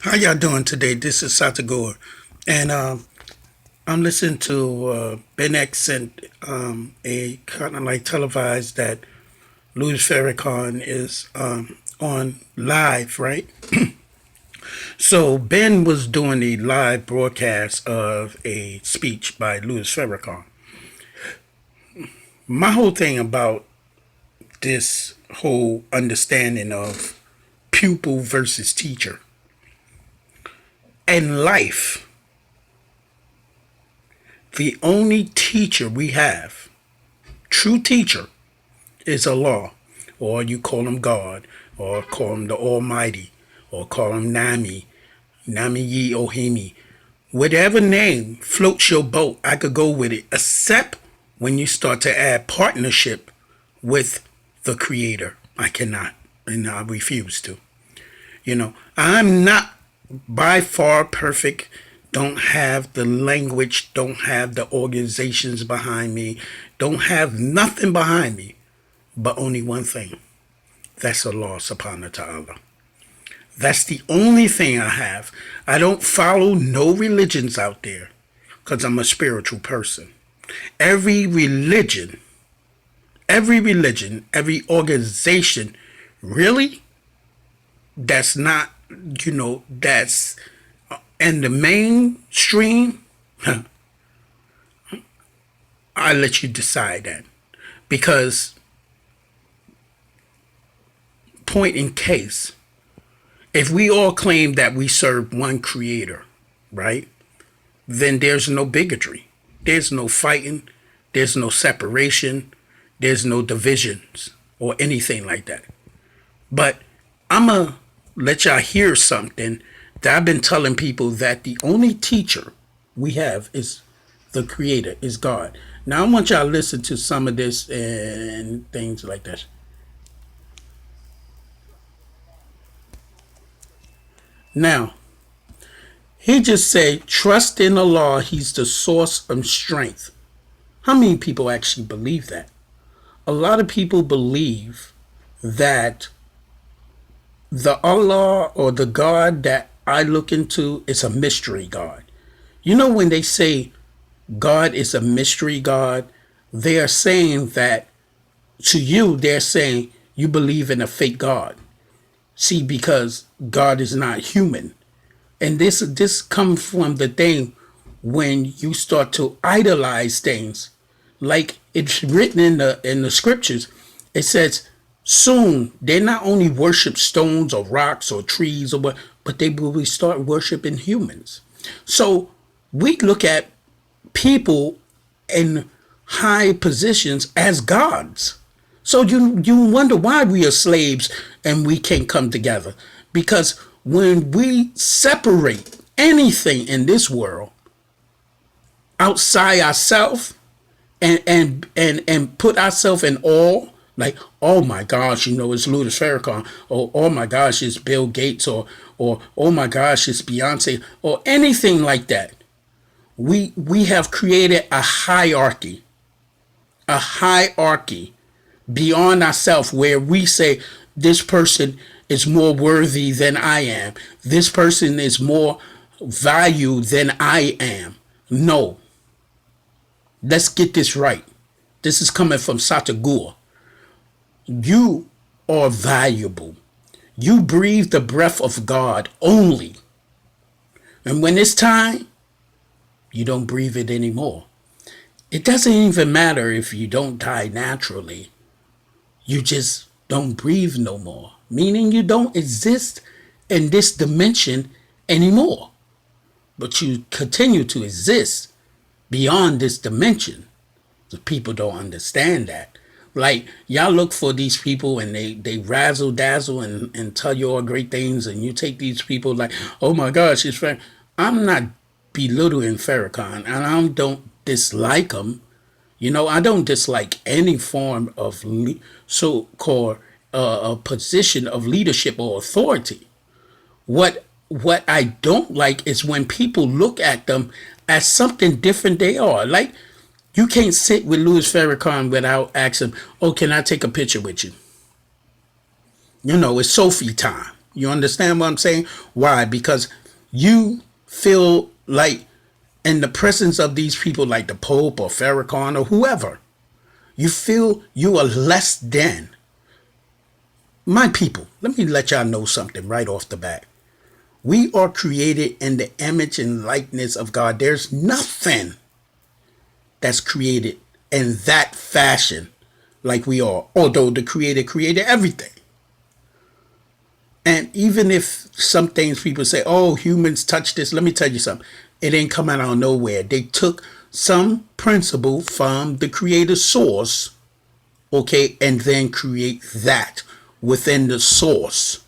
How y'all doing today? This is Satagor, and I'm listening to Ben X sent a kind of like televised that Louis Farrakhan is on live, right? So Ben was doing a live broadcast of a speech by Louis Farrakhan. My whole thing about this whole understanding of pupil versus teacher in life, the only teacher we have, true teacher, is Allah, or you call him God, or call him the Almighty, or call him Nami, Nami Yi Ohimi. Whatever name floats your boat, I could go with it, except when you start to add partnership with the Creator. I cannot, and I refuse to. I'm not by far perfect, don't have the language, don't have the organizations behind me, don't have nothing behind me, but only one thing. That's Allah subhanahu wa ta'ala. That's the only thing I have. I don't follow no religions out there because I'm a spiritual person. Every religion, every organization, really, that's not, that's in the mainstream. I let you decide that. Because, point in case, if we all claim that we serve one creator, right, then there's no bigotry. There's no fighting. There's no separation. There's no divisions or anything like that. But I'm going to let y'all hear something that I've been telling people, that the only teacher we have is the creator, is God. Now I want y'all to listen to some of this and things like that. Now, he just said, trust in Allah, he's the source of strength. How many people actually believe that? A lot of people believe that the Allah or the God that I look into is a mystery God. You know, when they say God is a mystery God, they are saying that to you, they're saying you believe in a fake God. See, because God is not human. And this comes from the thing when you start to idolize things. Like it's written in the scriptures, it says soon they not only worship stones or rocks or trees or what, but they will start worshiping humans. So we look at people in high positions as gods. So you wonder why we are slaves and we can't come together. Because when we separate anything in this world outside ourselves and put ourselves in awe, like, oh my gosh, it's Louis Farrakhan, or oh my gosh, it's Bill Gates, or oh my gosh, it's Beyonce, or anything like that. We have created a hierarchy beyond ourselves, where we say this person is more worthy than I am. This person is more valued than I am. No. Let's get this right. This is coming from Satagua. You are valuable. You breathe the breath of God only. And when it's time, you don't breathe it anymore. It doesn't even matter if you don't die naturally. You just don't breathe no more, meaning you don't exist in this dimension anymore. But you continue to exist beyond this dimension. The people don't understand that. Like, y'all look for these people and they razzle dazzle and tell you all great things, and you take these people like, oh my gosh, it's fair. I'm not belittling Farrakhan, and I don't dislike him. I don't dislike any form of so-called a position of leadership or authority. What I don't like is when people look at them as something different they are. Like, you can't sit with Louis Farrakhan without asking, oh, can I take a picture with you? It's Sophie time. You understand what I'm saying? Why? Because you feel like in the presence of these people like the Pope or Farrakhan or whoever, you feel you are less than. My people, let me let y'all know something right off the bat. We are created in the image and likeness of God. There's nothing that's created in that fashion like we are, although the Creator created everything. And even if some things people say, oh, humans touch this, let me tell you something. It ain't coming out of nowhere. They took some principle from the Creator source, okay, and then create that within the source.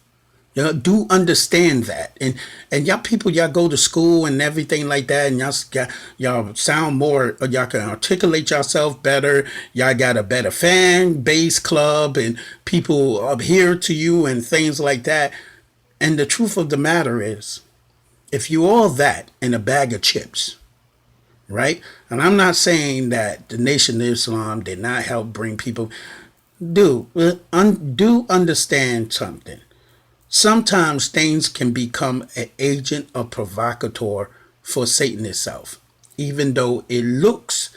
You know, do understand that, and y'all people, y'all go to school and everything like that, and y'all sound more, y'all can articulate yourself better. Y'all got a better fan base club, and people adhere to you and things like that. And the truth of the matter is, if you all that in a bag of chips, right? And I'm not saying that the Nation of Islam did not help bring people. Do understand something. Sometimes things can become an agent or provocateur for Satan itself, even though it looks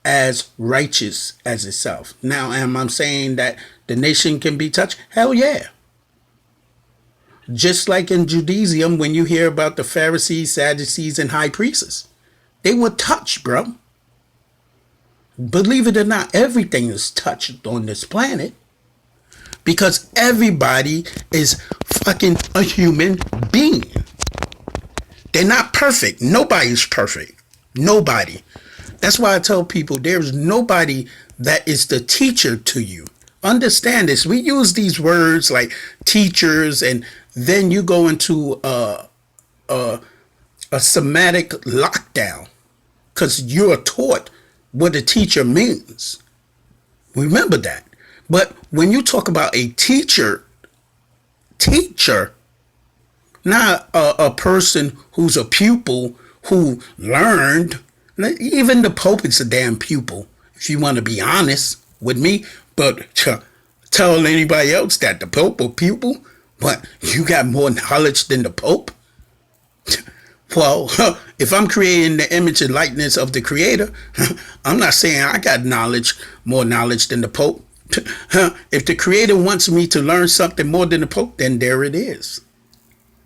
as righteous as itself. Now, am I saying that the nation can be touched? Hell yeah. Just like in Judaism, when you hear about the Pharisees, Sadducees, and high priests, they were touched, bro. Believe it or not, everything is touched on this planet. Because everybody is fucking a human being. They're not perfect. Nobody's perfect. Nobody. That's why I tell people there's nobody that is the teacher to you. Understand this. We use these words like teachers, and then you go into a somatic lockdown because you're taught what a teacher means. Remember that. But when you talk about a teacher, not a person who's a pupil who learned, even the Pope is a damn pupil, if you want to be honest with me. But tell anybody else that the Pope a pupil, but you got more knowledge than the Pope? Well, if I'm creating the image and likeness of the Creator, I'm not saying I got more knowledge than the Pope. If the Creator wants me to learn something more than the Pope, then there it is.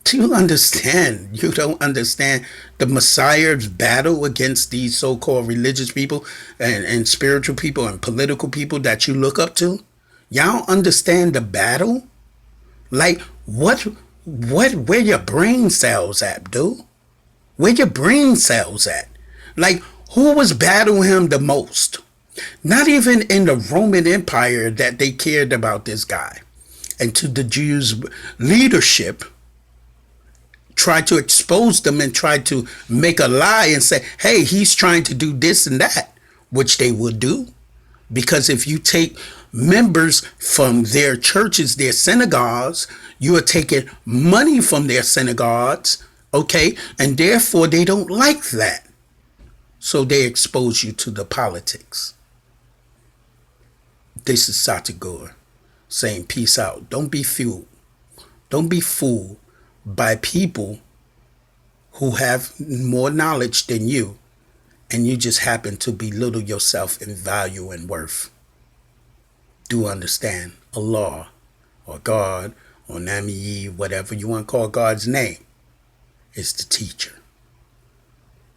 Do you understand? You don't understand the Messiah's battle against these so-called religious people and spiritual people and political people that you look up to? Y'all understand the battle? Like, where your brain cells at, dude? Where your brain cells at? Like, who was battling him the most? Not even in the Roman Empire that they cared about this guy. And to the Jews' leadership, tried to expose them and tried to make a lie and say, hey, he's trying to do this and that, which they would do. Because if you take members from their churches, their synagogues, you are taking money from their synagogues, okay? And therefore, they don't like that. So they expose you to the politics. This is Satagor saying peace out. Don't be fooled. Don't be fooled by people who have more knowledge than you, and you just happen to belittle yourself in value and worth. Do understand Allah or God or Nami, whatever you want to call God's name, is the teacher,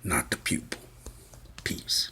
not the pupil. Peace.